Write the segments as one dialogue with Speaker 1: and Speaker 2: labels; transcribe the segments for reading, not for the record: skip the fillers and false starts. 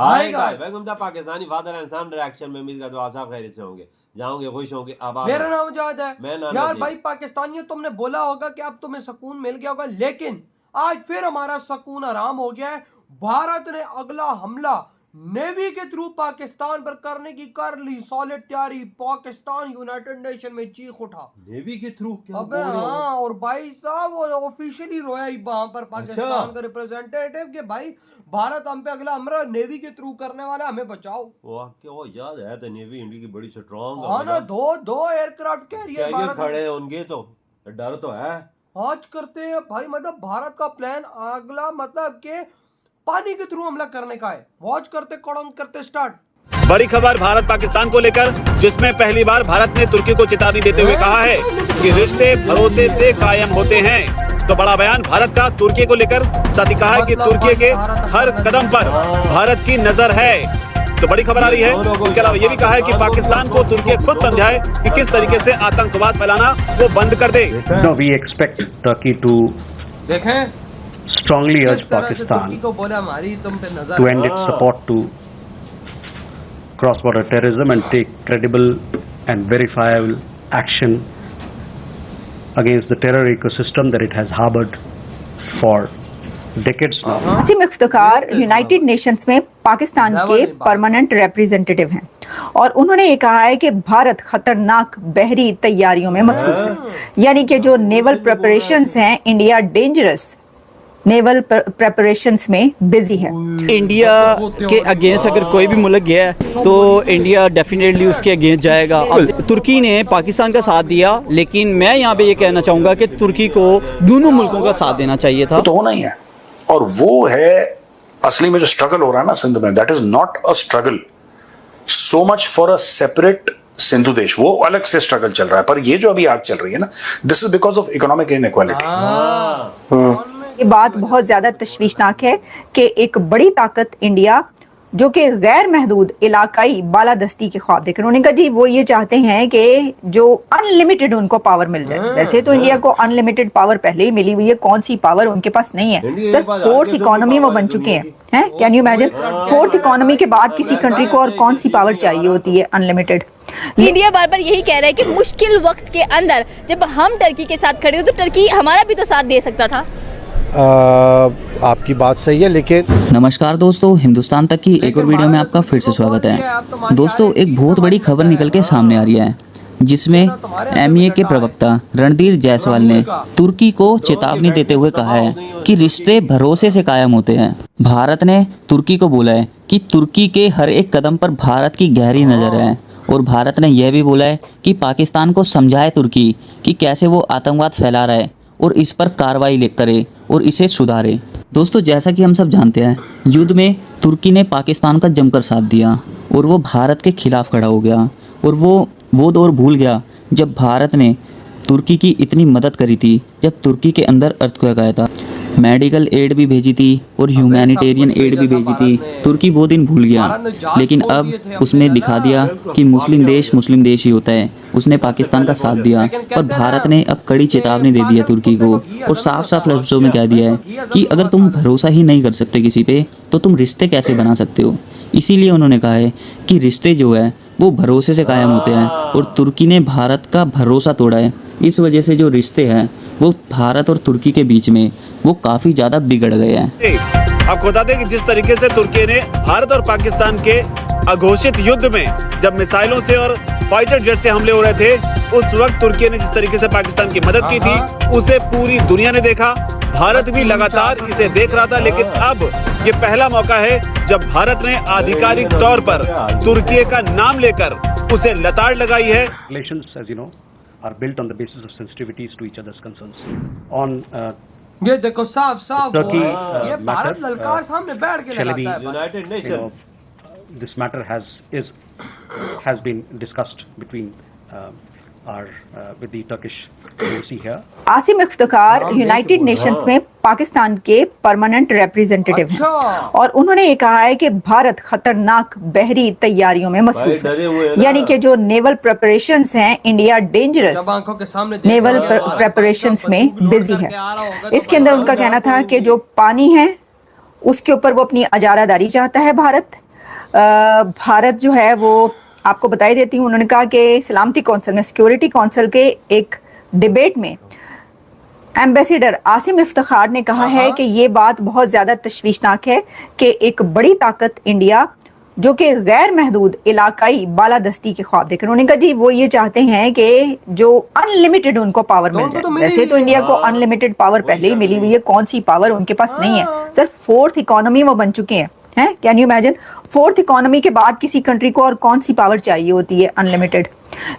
Speaker 1: आएगा। बेगम दा Pakistani father and son reaction में उम्मीद करता हूं आप खैरियत से होंगे, जाओगे खुश होंगे। आबाद
Speaker 2: मेरा नाम जाद है।
Speaker 1: मैं नाम
Speaker 2: यार
Speaker 1: नजीब।
Speaker 2: भाई पाकिस्तानियों, तुमने बोला होगा कि अब तुम्हें सुकून मिल गया होगा, लेकिन आज फिर हमारा सुकून आराम हो गया है। भारत ने अगला हमला नेवी के थ्रू पाकिस्तान पर करने की कर ली सॉलिड तैयारी। पाकिस्तान यूनाइटेड नेशन में चीख उठा।
Speaker 1: नेवी के थ्रू क्या
Speaker 2: अबे
Speaker 1: बोल रहे हो?
Speaker 2: हाँ, और भाई साहब वो ऑफिशियली रोया ही वहां पर पाकिस्तान
Speaker 1: अच्छा।
Speaker 2: का रिप्रेजेंटेटिव के भाई भारत हम पे अगला हमला नेवी के थ्रू करने वाला, हमें बचाओ।
Speaker 1: वाह, क्या वो याद है तो नेवी इंडिया की बड़ी स्ट्रॉन्ग
Speaker 2: हाँ ना, दो एयरक्राफ्ट कैरियर
Speaker 1: क्या
Speaker 2: भारत
Speaker 1: खड़े हैं उनके, तो डर तो है।
Speaker 2: आज करते हैं भाई। मतलब भारत का प्लान अगला मतलब के पानी के थ्रू हमला करने का है। वॉच करते कौन करते स्टार्ट।
Speaker 3: बड़ी खबर भारत पाकिस्तान को लेकर, जिसमें पहली बार भारत ने तुर्की को चेतावनी देते हुए कहा है कि रिश्ते भरोसे से कायम होते हैं। तो बड़ा बयान भारत का तुर्की को लेकर, साथ ही कहा है कि तुर्की के हर कदम पर भारत की नजर है। तो बड़ी खबर आ रही है। इसके अलावा ये भी कहा है कि पाकिस्तान को तुर्की खुद समझाए कि किस तरीके से आतंकवाद फैलाना वो बंद कर दे।
Speaker 4: No, we expect Turkey to
Speaker 2: देखें
Speaker 4: strongly urge
Speaker 2: किस तरह से तुर्की
Speaker 4: Pakistan
Speaker 2: को बोले हमारी तुम पे नजर
Speaker 4: to
Speaker 2: है।
Speaker 4: end its support to cross-border terrorism and take credible and verifiable action against the terror ecosystem that it has harbored for decades now.
Speaker 5: Asim Iftikhar United Nations में पाकिस्तान के परमानेंट रिप्रेजेंटेटिव हैं और उन्होंने ये कहा है कि भारत खतरनाक बहरी तैयारियों में मसरूफ है। यानी कि जो नेवल प्रिपरेशंस हैं, इंडिया डेंजरस नेवल प्रिपरेशंस में बिजी है।
Speaker 6: इंडिया के अगेंस्ट अगर कोई भी मुल्क गया है तो इंडिया डेफिनेटली उसके अगेंस्ट जाएगा। अब तुर्की ने पाकिस्तान का साथ दिया, लेकिन मैं यहाँ पे ये कहना चाहूँगा कि तुर्की को दोनों मुल्कों का साथ देना चाहिए था।
Speaker 7: तो होना ही है, और वो है असली में जो स्ट्रगल हो रहा है ना सिंध में, that is not a struggle so much for a separate Sindhu देश। वो अलग से स्ट्रगल चल रहा है, पर ये जो अभी आग चल रही है ना, this is because of economic inequality.
Speaker 5: ये बात बहुत ज्यादा तशवीशनाक है कि एक बड़ी ताकत इंडिया जो कि गैर महदूद इलाकाई बालादस्ती के ख्वाब देख रहे हैं। उन्होंने कहा जी वो ये चाहते हैं कि जो अनलिमिटेड उनको पावर मिल जाए। वैसे तो इंडिया को अनलिमिटेड पावर पहले ही मिली हुई है, कौन सी पावर उनके पास नहीं है। सिर्फ फोर्थ इकोनॉमी वो बन चुके हैं। Can you imagine, fourth economy के बाद किसी कंट्री को और कौन सी पावर चाहिए होती है अनलिमिटेड।
Speaker 8: इंडिया बार बार यही कह रहा है कि मुश्किल वक्त के अंदर जब हम टर्की के साथ खड़े हो तो टर्की हमारा भी तो साथ दे सकता था।
Speaker 9: आपकी बात सही है, लेकिन
Speaker 10: नमस्कार दोस्तों, हिंदुस्तान तक की एक और वीडियो में आपका फिर से स्वागत है। दोस्तों, एक बहुत बड़ी खबर निकल के सामने आ रही है, जिसमें एमईए के प्रवक्ता रणधीर जायसवाल ने तुर्की को चेतावनी देते हुए कहा है कि रिश्ते भरोसे से कायम होते हैं। भारत ने तुर्की को बोला है कि तुर्की के हर एक कदम पर भारत की गहरी नज़र है, और भारत ने यह भी बोला है कि पाकिस्तान को समझाए तुर्की कि कैसे वो आतंकवाद फैला रहा है और इस पर कार्रवाई करे और इसे सुधारे। दोस्तों, जैसा कि हम सब जानते हैं, युद्ध में तुर्की ने पाकिस्तान का जमकर साथ दिया और वो भारत के खिलाफ खड़ा हो गया, और वो दौर भूल गया जब भारत ने तुर्की की इतनी मदद करी थी, जब तुर्की के अंदर अर्थक्वेक आया था। मेडिकल एड भी भेजी थी और ह्यूमैनिटेरियन एड भी भेजी थी। तुर्की वो दिन भूल गया, लेकिन अब उसने दिखा दिया कि मुस्लिम देश ही होता है। उसने पाकिस्तान का साथ दिया, और भारत ने अब कड़ी चेतावनी दे दी है तुर्की को, और साफ साफ लफ्ज़ों में कह दिया है कि अगर तुम भरोसा ही नहीं कर सकते किसी पे, तो तुम रिश्ते कैसे बना सकते हो। इसीलिए उन्होंने कहा है कि रिश्ते जो है वो भरोसे से कायम होते हैं, और तुर्की ने भारत का भरोसा तोड़ा है। इस वजह से जो रिश्ते हैं वो भारत और तुर्की के बीच में वो काफ़ी ज़्यादा बिगड़ गए हैं।
Speaker 3: आपको बता दें कि जिस तरीके से तुर्की ने भारत और पाकिस्तान के अघोषित युद्ध में जब मिसाइलों से और फाइटर जेट से हमले हो रहे थे, उस वक्त तुर्की ने जिस तरीके से पाकिस्तान की मदद की थी, उसे पूरी दुनिया ने देखा। भारत भी लगातार इसे देख रहा था, लेकिन अब ये पहला मौका है जब भारत ने आधिकारिक तौर पर तुर्की का नाम लेकर उसे लताड़ लगाई है।
Speaker 4: Relations, as you know, are built on the basis of sensitivities to each other's concerns. On
Speaker 2: ये देखो साफ
Speaker 4: Turkey,
Speaker 2: ये भारत
Speaker 4: matter,
Speaker 2: ललकार सामने बैठ के
Speaker 4: shall we,
Speaker 2: लगाता है।
Speaker 1: United
Speaker 4: you know, this matter has been discussed between with the Turkish embassy here.
Speaker 5: Asim Iftikhar United Nations में पाकिस्तान के परमानेंट रिप्रेजेंटेटिव हैं और उन्होंने ये कहा है कि भारत खतरनाक बहरी तैयारियों में मसरूफ है। यानी कि जो नेवल प्रिपरेशंस हैं, इंडिया डेंजरस नेवल प्रिपरेशंस में बिजी है। इसके अंदर उनका कहना था कि जो पानी है उसके ऊपर वो अपनी अजारादारी चाहता है भारत, भारत जो है वो आपको बता ही देती हूँ, उन्होंने कहा कि सलामती कौंसिल में, सिक्योरिटी कौंसिल के एक डिबेट में एम्बेसडर आसिम इफ्तिखार ने कहा है कि ये बात बहुत ज्यादा तशवीशनाक है कि एक बड़ी ताकत इंडिया जो कि गैर महदूद इलाकाई बालादस्ती के ख्वाब देख रहे हैं। उन्होंने कहा जी वो ये चाहते हैं कि जो अनलिमिटेड उनको पावर मिल जाए। वैसे तो इंडिया को अनलिमिटेड पावर पहले ही मिली हुई है, कौन सी पावर उनके पास नहीं है। सर 4th इकोनॉमी वो बन चुके हैं, can you imagine? 4th economy के बाद किसी कंट्री को और कौन सी पावर चाहिए होती है अनलिमिटेड?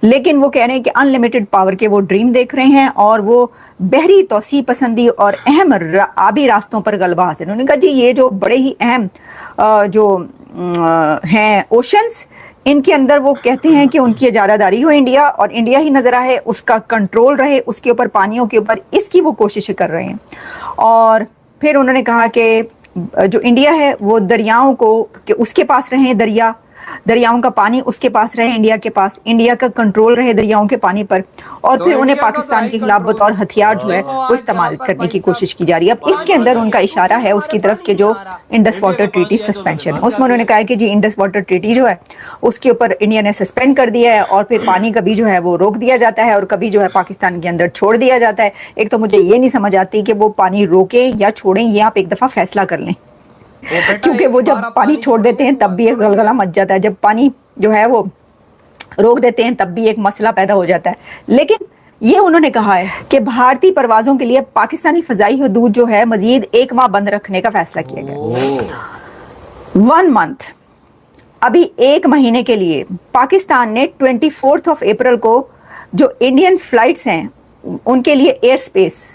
Speaker 5: लेकिन वो कह रहे हैं कि अनलिमिटेड पावर के वो ड्रीम देख रहे हैं और वो बहरी तोसी पसंदी और अहम आबी रास्तों पर गलबा हासिल। उन्होंने कहा जी ये जो बड़े ही अहम जो हैं ओशंस, इनके अंदर वो कहते हैं कि उनकी इजारादारी हो इंडिया और इंडिया ही नजर आए, उसका कंट्रोल रहे उसके ऊपर, पानियों के ऊपर, इसकी वो कोशिशें कर रहे हैं। और फिर उन्होंने कहा कि जो इंडिया है वो दरियाओं को कि उसके पास रहे, दरियाओं का पानी उसके पास रहे, इंडिया के पास, इंडिया का कंट्रोल रहे दरियाओं के पानी पर। और
Speaker 2: तो
Speaker 5: फिर उन्हें पाकिस्तान के खिलाफ बतौर हथियार जो है वो इस्तेमाल करने की कोशिश की जा रही है। अब इसके अंदर उनका इशारा है उसकी तरफ के जो इंडस वाटर ट्रीटी सस्पेंशन है, उसमें उन्होंने कहा है कि जी इंडस वाटर ट्रीटी जो है उसके ऊपर इंडिया ने सस्पेंड कर दिया है और फिर पानी कभी जो है वो रोक दिया जाता है और कभी जो है पाकिस्तान के अंदर छोड़ दिया जाता है। एक तो मुझे ये नहीं समझ आती कि वो पानी रोके या छोड़ें, ये आप एक दफा फैसला कर लें, क्योंकि वो जब पानी छोड़ देते हैं तब भी एक गलगला मच जाता है, जब पानी जो है वो रोक देते हैं तब भी एक मसला पैदा हो जाता है। लेकिन ये उन्होंने कहा है कि भारतीय परवाजों के लिए पाकिस्तानी फजाई हदूद जो है मजीद 1 माह बंद रखने का फैसला किया गया। 1 मंथ, अभी 1 महीने के लिए पाकिस्तान ने 24 अप्रैल को जो इंडियन फ्लाइट्स हैं उनके लिए एयर स्पेस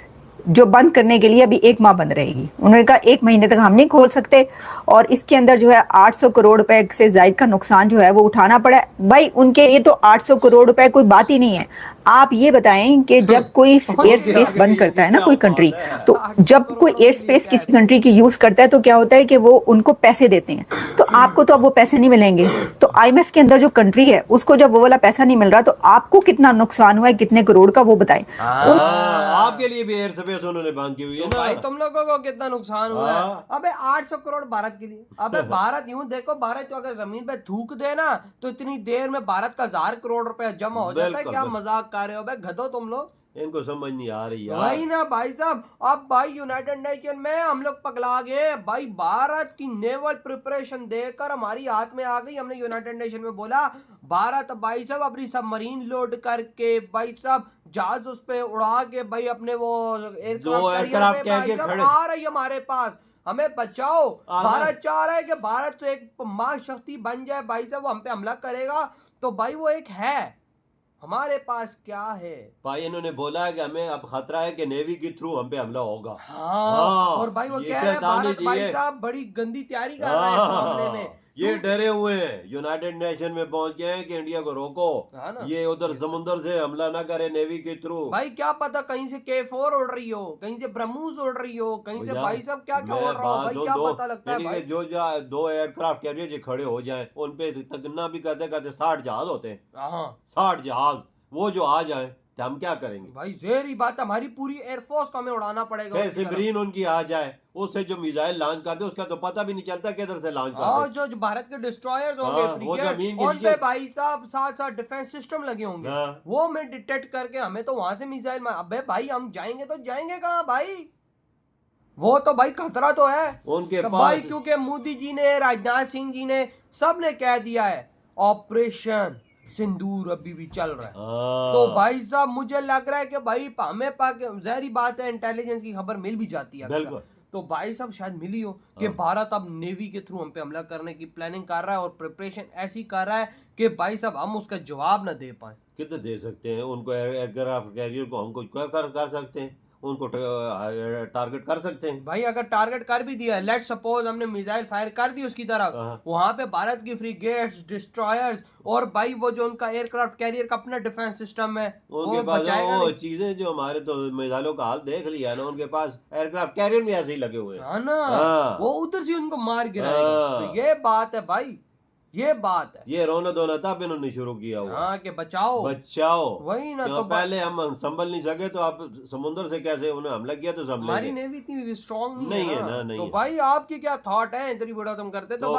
Speaker 5: जो बंद करने के लिए अभी 1 माह बंद रहेगी। उन्होंने कहा 1 महीने तक हम नहीं खोल सकते और इसके अंदर जो है 800 करोड़ रुपए से ज्यादा का नुकसान जो है वो उठाना पड़ा है। भाई उनके लिए तो 800 करोड़ रुपए कोई बात ही नहीं है। आप ये बताएं कि जब कोई एयर स्पेस बंद करता है ना कोई कंट्री, तो जब कोई एयर स्पेस किसी कंट्री की यूज करता है तो क्या होता है कि वो उनको पैसे देते हैं, तो आपको तो अब वो पैसे नहीं मिलेंगे। तो IMF के अंदर जो कंट्री है उसको जब वो वाला पैसा नहीं मिल रहा तो आपको कितना नुकसान हुआ है, कितने करोड़ का, वो बताएं।
Speaker 1: आपके लिए भी एयर स्पेस उन्होंने बंद की हुई है ना
Speaker 2: भाई, तुम लोगों को कितना नुकसान हुआ है? अबे 800 करोड़ भारत के लिए। अबे भारत यूं देखो, भारत तो अगर जमीन पे थूक दे ना तो इतनी देर में भारत का 1000 करोड़ रुपया जमा हो जाता है। क्या मजाक कर रहे हो भाई, गधो तुम लोग?
Speaker 1: इनको समझ नहीं आ रही यार।
Speaker 2: वही ना भाई साहब, अब भाई यूनाइटेड नेशन में हम लोग पगला गए भाई। भारत की नेवल प्रिपरेशन देखकर हमारी हाथ में आ गई। हमने यूनाइटेड नेशन में बोला भारत भाई साहब अपनी सबमरीन लोड करके भाई साहब जहाज उस पे उड़ा के भाई अपने वो एयरक्राफ्ट कैरियर पे आ रही हमारे पास, हमें बचाओ। भारत चाह रहा है कि भारत तो एक महाशक्ति बन जाए भाई साहब, वो हम पे हमला करेगा तो भाई वो एक है। हमारे पास क्या है
Speaker 1: भाई? इन्होंने बोला है कि हमें अब खतरा है कि नेवी के थ्रू हम पे हमला होगा।
Speaker 2: हाँ, और भाई वो कह रहे हैं भारत भाई साहब बड़ी गंदी तैयारी कर रहा है इस मामले में।
Speaker 1: ये डरे हुए हैं, यूनाइटेड नेशन में पहुंच गए हैं कि इंडिया को रोको, ये उधर समुद्र से हमला ना करे नेवी के थ्रू।
Speaker 2: भाई क्या पता कहीं से K4 उड़ रही हो, कहीं से ब्रह्मोस उड़ रही हो, कहीं से भाई साहब क्या क्या उड़ रहा हो भाई, क्या पता लगता है भाई।
Speaker 1: जो 2 एयरक्राफ्ट कैरियर जो खड़े हो जाएं उन पे तगना भी करते करते 60 जहाज होते हैं। 60 जहाज वो जो आ जाए तो हम क्या करेंगे
Speaker 2: भाई? जहरी बात, हमारी पूरी एयरफोर्स को हमें उड़ाना पड़ेगा।
Speaker 1: सबमरीन उनकी आ जाए, उससे जो मिसाइल लॉन्च करते उसका तो पता भी नहीं चलता किधर से लॉन्च करते।
Speaker 2: जो भारत के डिस्ट्रॉयर्स होंगे
Speaker 1: वो जमीन
Speaker 2: उन पे भाई साहब साथ डिफेंस सिस्टम लगे होंगे, वो में डिटेक्ट करके हमें तो वहां से मिसाइल। अबे भाई हम जाएंगे तो जाएंगे कहाँ भाई? वो तो भाई खतरा तो है
Speaker 1: उनके पास
Speaker 2: भाई, क्योंकि मोदी जी ने, राजनाथ सिंह जी ने, सब ने कह दिया है ऑपरेशन सिंदूर अभी भी चल रहा है। तो भाई साहब मुझे लग रहा है कि भाई हमें जहरी बात है, इंटेलिजेंस की खबर मिल भी जाती है अक्सर। तो भाई साहब शायद मिली हो कि भारत अब नेवी के थ्रू हम पे हमला करने की प्लानिंग कर रहा है और प्रिपरेशन ऐसी कर रहा है कि भाई साहब हम उसका जवाब ना दे पाए।
Speaker 1: कितना दे सकते हैं उनको? एयरक्राफ्ट कैरियर को हम कुछ कर सकते हैं, उनको टारगेट कर सकते हैं
Speaker 2: भाई। अगर टारगेट कर भी दिया, लेट सपोज हमने मिसाइल फायर कर दी उसकी तरफ, वहां पे भारत की फ्रिगेट्स, डिस्ट्रॉयर्स और भाई वो जो उनका एयरक्राफ्ट कैरियर का अपना डिफेंस सिस्टम है
Speaker 1: उनके पास वो चीजें जो हमारे तो मिसाइलों का हाल देख लिया ना, उनके पास एयरक्राफ्ट कैरियर भी ऐसे ही लगे हुए हैं
Speaker 2: ना, वो उधर से उनको मार गिराएगा। तो ये बात है भाई, ये बात है।
Speaker 1: ये रोना धोना तब इन्होंने शुरू किया हुआ।
Speaker 2: हाँ कि बचाओ
Speaker 1: वही ना। तो पहले हम संभल नहीं सके तो आप समुद्र से कैसे उन्हें हमला किया तो संभल।
Speaker 2: हमारी नेवी इतनी स्ट्रांग
Speaker 1: नहीं है ना। नहीं
Speaker 2: तो भाई आपकी क्या थॉट है? इतनी बड़ा तुम करते तो